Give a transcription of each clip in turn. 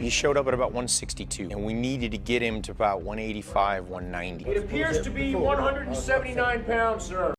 He showed up at about 162, and we needed to get him to about 185, 190. It appears to be 179 pounds, sir.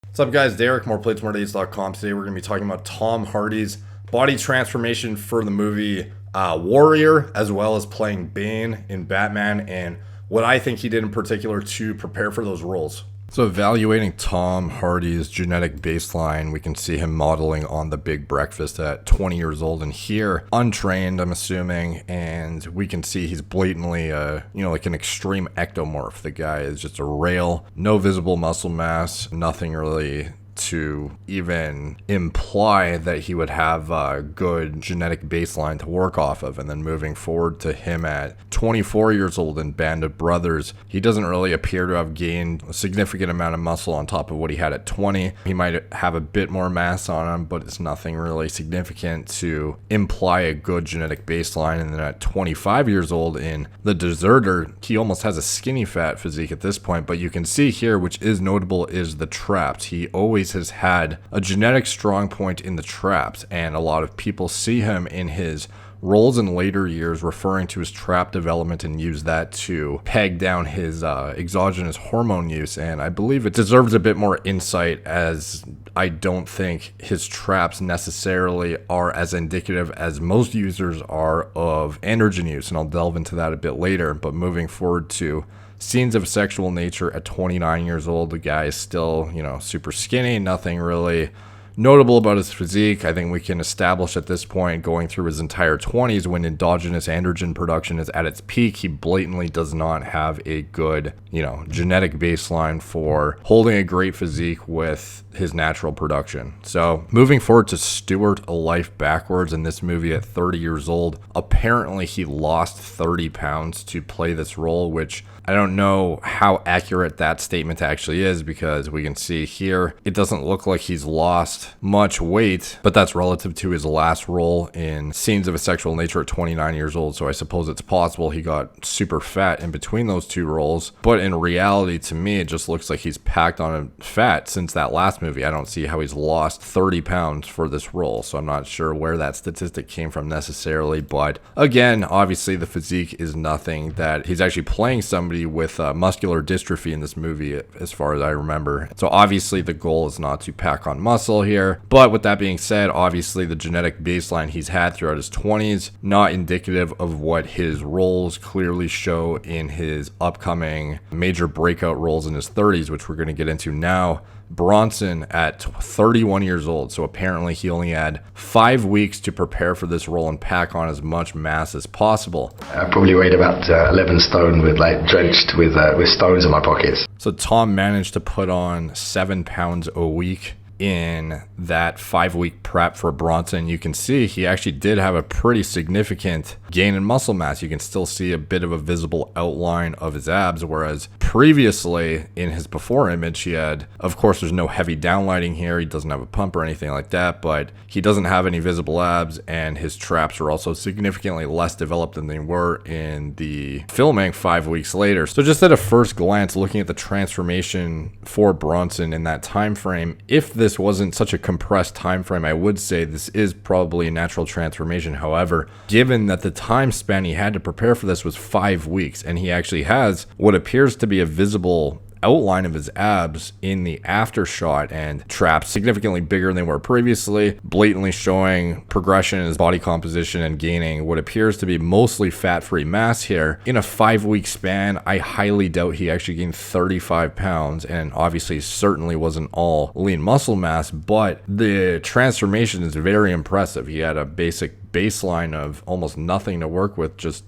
What's up, guys? Derek, moreplates.com. Today we're going to be talking about Tom Hardy's body transformation for the movie Warrior, as well as playing Bane in Batman, and what I think he did in particular to prepare for those roles. So evaluating Tom Hardy's genetic baseline, we can see him modeling on The Big Breakfast at 20 years old, and here, untrained, I'm assuming, and we can see he's blatantly, like an extreme ectomorph. The guy is just a rail, no visible muscle mass, nothing really to even imply that he would have a good genetic baseline to work off of. And then moving forward to him at 24 years old in Band of Brothers, he doesn't really appear to have gained a significant amount of muscle on top of what he had at 20. He might have a bit more mass on him, but it's nothing really significant to imply a good genetic baseline. And then at 25 years old in The Deserter, he almost has a skinny fat physique at this point. But you can see here, which is notable, is the traps. He always has had a genetic strong point in the traps, and a lot of people see him in his roles in later years referring to his trap development and use that to peg down his exogenous hormone use. And I believe it deserves a bit more insight, as I don't think his traps necessarily are as indicative as most users are of androgen use, and I'll delve into that a bit later. But moving forward to scenes of sexual nature at 29 years old, the guy is still, super skinny, nothing really notable about his physique. I think we can establish at this point, going through his entire 20s, when endogenous androgen production is at its peak, he blatantly does not have a good, genetic baseline for holding a great physique with his natural production. So moving forward to Stewart, a life backwards, in this movie at 30 years old, apparently he lost 30 pounds to play this role, which I don't know how accurate that statement actually is, because we can see here it doesn't look like he's lost much weight, but that's relative to his last role in Scenes of a Sexual Nature at 29 years old. So I suppose it's possible he got super fat in between those two roles, but in reality, to me, it just looks like he's packed on fat since that last movie. I don't see how he's lost 30 pounds for this role, so I'm not sure where that statistic came from necessarily. But again, obviously the physique is nothing that he's actually playing somebody with muscular dystrophy in this movie, as far as I remember. So obviously the goal is not to pack on muscle here, but with that being said, obviously the genetic baseline he's had throughout his 20s, not indicative of what his roles clearly show in his upcoming major breakout roles in his 30s, which we're going to get into now. Bronson at 31 years old, so apparently he only had 5 weeks to prepare for this role and pack on as much mass as possible. I probably weighed about 11 stone, with drenched with stones in my pockets. So Tom managed to put on 7 pounds a week in that 5-week prep for Bronson. You can see he actually did have a pretty significant gain in muscle mass. You can still see a bit of a visible outline of his abs, whereas previously in his before image he had, of course there's no heavy downlighting here, he doesn't have a pump or anything like that, but he doesn't have any visible abs, and his traps are also significantly less developed than they were in the filming 5 weeks later. So just at a first glance, looking at the transformation for Bronson in that time frame, if this wasn't such a compressed time frame, I would say this is probably a natural transformation. However, given that the time span he had to prepare for this was 5 weeks, and he actually has what appears to be a visible outline of his abs in the after shot, and traps significantly bigger than they were previously, blatantly showing progression in his body composition and gaining what appears to be mostly fat-free mass here. In a 5-week span, I highly doubt he actually gained 35 pounds, and obviously certainly wasn't all lean muscle mass, but the transformation is very impressive. He had a basic baseline of almost nothing to work with, just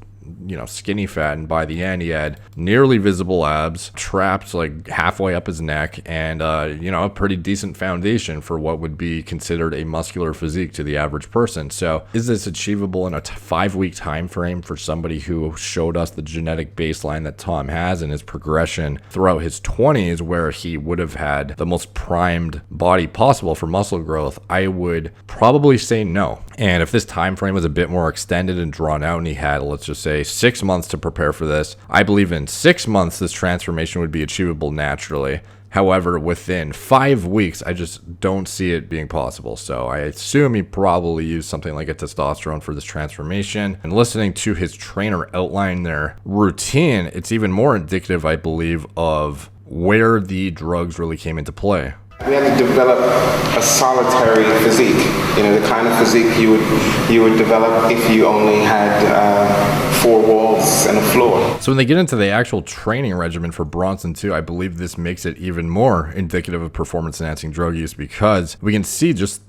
skinny fat, and by the end he had nearly visible abs, trapped like halfway up his neck, and a pretty decent foundation for what would be considered a muscular physique to the average person. So is this achievable in a 5-week time frame for somebody who showed us the genetic baseline that Tom has and his progression throughout his 20s, where he would have had the most primed body possible for muscle growth? I would probably say no. And if this time frame was a bit more extended and drawn out, and he had, let's just say, say 6 months to prepare for this. I believe in 6 months this transformation would be achievable naturally. However, within 5 weeks, I just don't see it being possible. So I assume he probably used something like a testosterone for this transformation. And listening to his trainer outline their routine, it's even more indicative, I believe, of where the drugs really came into play. We had to develop a solitary physique, you know, the kind of physique you would develop if you only had 4 walls and a floor. So when they get into the actual training regimen for Bronson too, I believe this makes it even more indicative of performance-enhancing drug use, because we can see just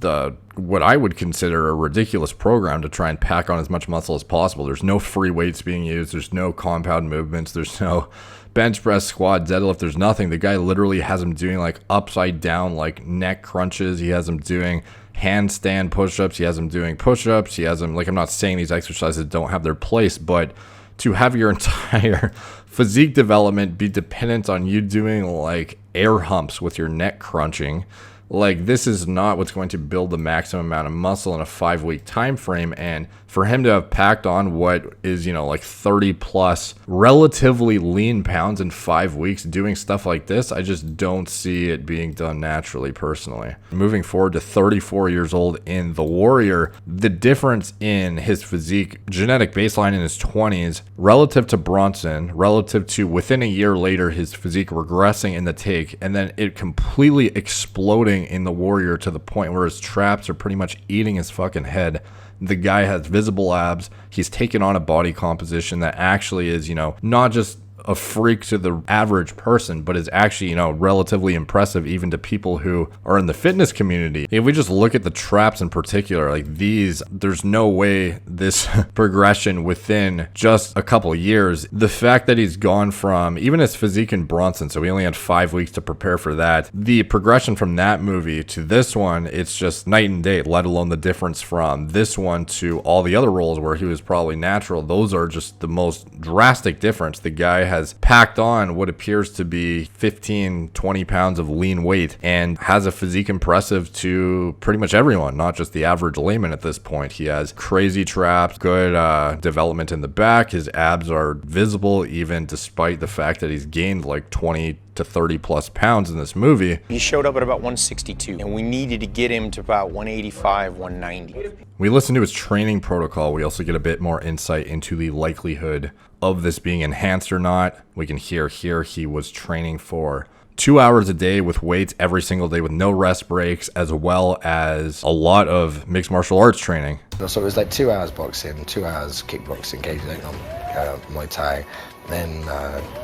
what I would consider a ridiculous program to try and pack on as much muscle as possible. There's no free weights being used. There's no compound movements. There's no bench press, squat, deadlift. There's nothing. The guy literally has him doing like upside down, like neck crunches. He has him doing handstand push-ups. He has him doing push-ups. He has him, like, I'm not saying these exercises don't have their place, but to have your entire physique development be dependent on you doing like air humps with your neck crunching, like, this is not what's going to build the maximum amount of muscle in a 5-week time frame. And for him to have packed on what is, you know, like 30 plus relatively lean pounds in 5 weeks doing stuff like this, I just don't see it being done naturally personally. Moving forward to 34 years old in The Warrior, the difference in his physique, genetic baseline in his 20s relative to Bronson, relative to within a year later, his physique regressing in the take, and then it completely exploding in The Warrior to the point where his traps are pretty much eating his fucking head. The guy has visible abs. He's taken on a body composition that actually is, you know, not just a freak to the average person, but is actually, you know, relatively impressive even to people who are in the fitness community. If we just look at the traps in particular, like these, there's no way this progression within just a couple years. The fact that he's gone from even his physique in Bronson, so we only had 5 weeks to prepare for that. The progression from that movie to this one, it's just night and day, let alone the difference from this one to all the other roles where he was probably natural. Those are just the most drastic difference. The guy has packed on what appears to be 15-20 pounds of lean weight and has a physique impressive to pretty much everyone, not just the average layman at this point. He has crazy traps, good development in the back. His abs are visible even despite the fact that he's gained like 20 to 30 plus pounds in this movie. He showed up at about 162, and we needed to get him to about 185, 190. We listen to his training protocol. We also get a bit more insight into the likelihood of this being enhanced or not. We can hear here he was training for 2 hours a day with weights every single day with no rest breaks, as well as a lot of mixed martial arts training. So it was like 2 hours boxing, 2 hours kickboxing, Muay Thai, then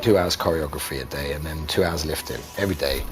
2 hours choreography a day, and then 2 hours lifting every day,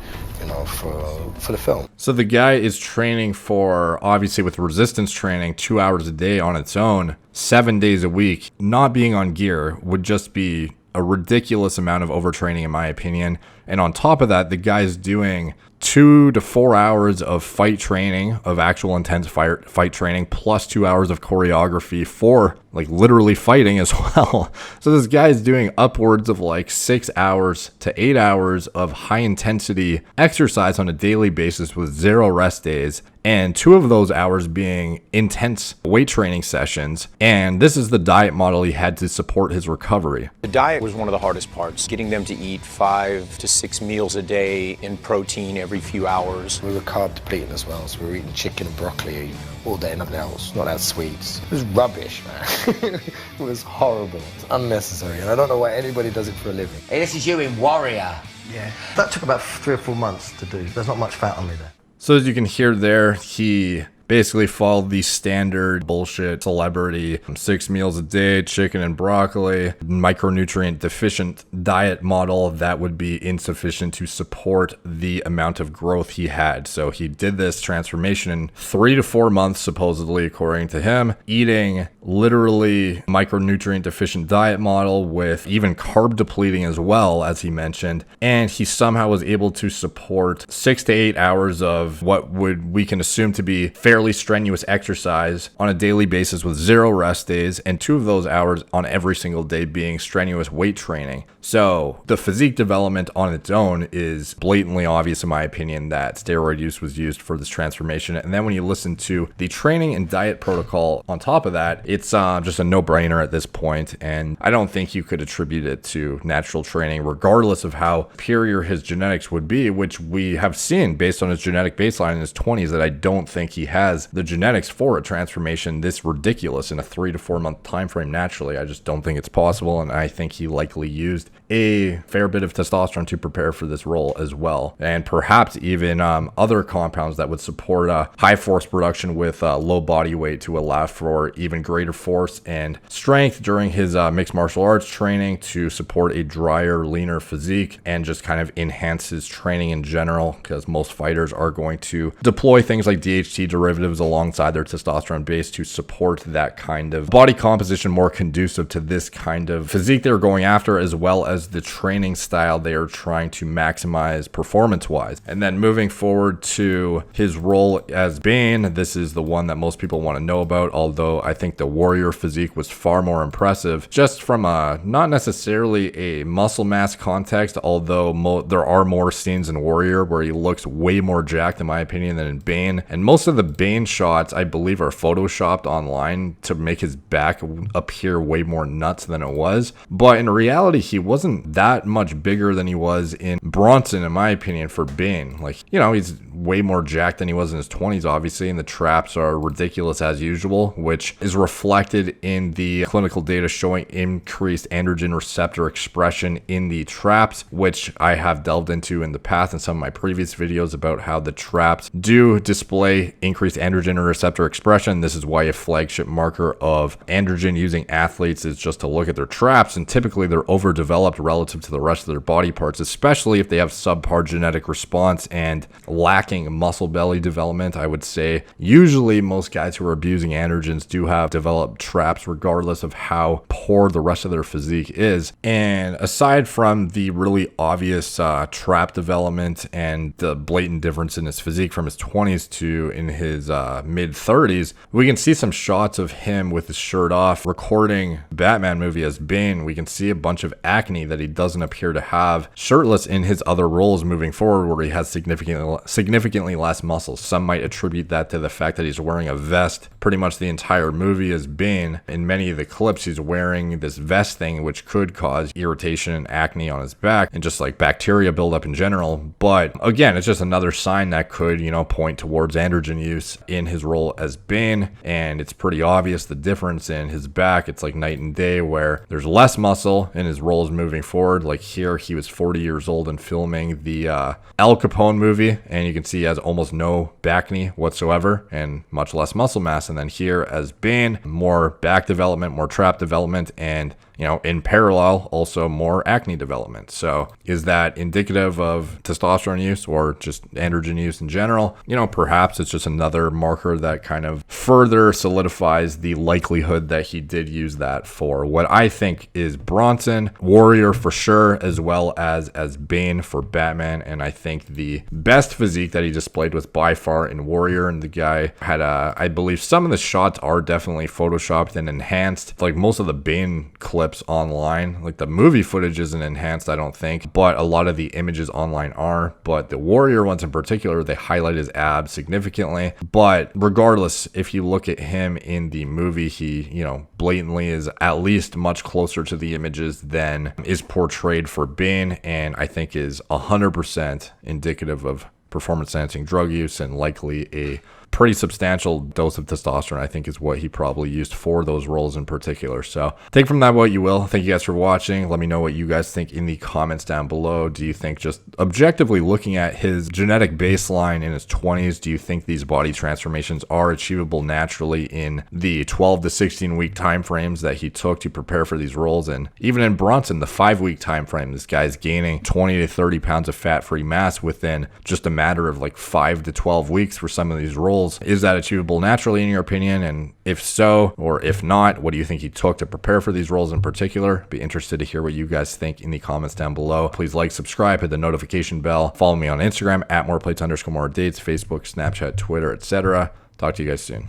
you know, for the film. So the guy is training for, obviously with resistance training, 2 hours a day on its own, 7 days a week. Not being on gear would just be a ridiculous amount of overtraining in my opinion. And on top of that, the guy's doing 2 to 4 hours of fight training, of actual intense fight training, plus 2 hours of choreography for like literally fighting as well. So this guy's doing upwards of like 6 hours to 8 hours of high intensity exercise on a daily basis with 0 rest days, and 2 of those hours being intense weight training sessions. And this is the diet model he had to support his recovery. The diet was one of the hardest parts, getting them to eat 5 to 6 meals a day in protein every few hours. We were carb depleting as well, so we were eating chicken and broccoli all day, nothing else, not out sweets. It was rubbish, man. It was horrible. It's unnecessary, and I don't know why anybody does it for a living. Hey, this is you in Warrior. Yeah, that took about 3 or 4 months to do. There's not much fat on me there. So as you can hear there, he basically followed the standard bullshit celebrity 6 meals a day, chicken and broccoli, micronutrient deficient diet model that would be insufficient to support the amount of growth he had. So he did this transformation in 3 to 4 months, supposedly, according to him, eating literally micronutrient deficient diet model with even carb depleting as well, as he mentioned. And he somehow was able to support 6 to 8 hours of what we can assume to be fairly strenuous exercise on a daily basis with 0 rest days, and 2 of those hours on every single day being strenuous weight training. So the physique development on its own is blatantly obvious in my opinion that steroid use was used for this transformation. And then when you listen to the training and diet protocol on top of that, it's just a no-brainer at this point, and I don't think you could attribute it to natural training, regardless of how superior his genetics would be, which we have seen based on his genetic baseline in his 20s, that I don't think he has the genetics for a transformation this ridiculous in a 3 to 4 month time frame naturally. I just don't think it's possible, and I think he likely used a fair bit of testosterone to prepare for this role as well, and perhaps even other compounds that would support high force production with low body weight to allow for even greater force and strength during his mixed martial arts training to support a drier, leaner physique and just kind of enhance his training in general, because most fighters are going to deploy things like DHT derivatives alongside their testosterone base to support that kind of body composition more conducive to this kind of physique they're going after, as well as the training style they are trying to maximize performance-wise. And then moving forward to his role as Bane, this is the one that most people want to know about, although I think the Warrior physique was far more impressive, just from a not necessarily a muscle mass context, although there are more scenes in Warrior where he looks way more jacked in my opinion than in Bane, and most of the Bane shots I believe are photoshopped online to make his back appear way more nuts than it was, but in reality he wasn't that much bigger than he was in Bronson in my opinion for Bane. Like, you know, he's way more jacked than he was in his 20s obviously, and the traps are ridiculous as usual, which is reflected in the clinical data showing increased androgen receptor expression in the traps, which I have delved into in the past in some of my previous videos about how the traps do display increased androgen receptor expression. This is why a flagship marker of androgen using athletes is just to look at their traps, and typically they're overdeveloped relative to the rest of their body parts, especially if they have subpar genetic response and lacking muscle belly development. I would say usually most guys who are abusing androgens do have developed traps regardless of how poor the rest of their physique is. And aside from the really obvious trap development and the blatant difference in his physique from his 20s to in his mid 30s, we can see some shots of him with his shirt off recording Batman movie as Bane. We can see a bunch of acne that he doesn't appear to have shirtless in his other roles moving forward, where he has significantly less muscles. Some might attribute that to the fact that he's wearing a vest pretty much the entire movie as Bane. In many of the clips he's wearing this vest thing, which could cause irritation and acne on his back and just like bacteria buildup in general. But again, it's just another sign that could, you know, point towards androgen use in his role as Bane. And it's pretty obvious the difference in his back. It's like night and day, where there's less muscle in his roles moving forward. Like here, he was 40 years old and filming the Al Capone movie, and you can see he has almost no back knee whatsoever and much less muscle mass. And then here as Bane, more back development, more trap development, and, you know, in parallel, also more acne development. So is that indicative of testosterone use or just androgen use in general? You know, perhaps it's just another marker that kind of further solidifies the likelihood that he did use that for what I think is Bronson, Warrior for sure, as well as Bane for Batman. And I think the best physique that he displayed was by far in Warrior, and the guy had I believe some of the shots are definitely photoshopped and enhanced. Like most of the Bane clips online, like the movie footage isn't enhanced, I don't think, but a lot of the images online are. But the Warrior ones in particular, they highlight his abs significantly. But regardless, if you look at him in the movie, he, you know, blatantly is at least much closer to the images than is portrayed for Bane, and I think is 100% indicative of performance enhancing drug use and likely a pretty substantial dose of testosterone, I think, is what he probably used for those roles in particular. So take from that what you will. Thank you guys for watching. Let me know what you guys think in the comments down below. Do you think, just objectively looking at his genetic baseline in his 20s, do you think these body transformations are achievable naturally in the 12 to 16 week time frames that he took to prepare for these roles? And even in Bronson, the 5-week time frame, this guy's gaining 20 to 30 pounds of fat-free mass within just a matter of like 5 to 12 weeks for some of these roles. Is that achievable naturally in your opinion? And if so, or if not, what do you think he took to prepare for these roles in particular? Be interested to hear what you guys think in the comments down below. Please like, subscribe, hit the notification bell, follow me on Instagram at moreplates_more_dates, Facebook, Snapchat, Twitter, etc. Talk to you guys soon.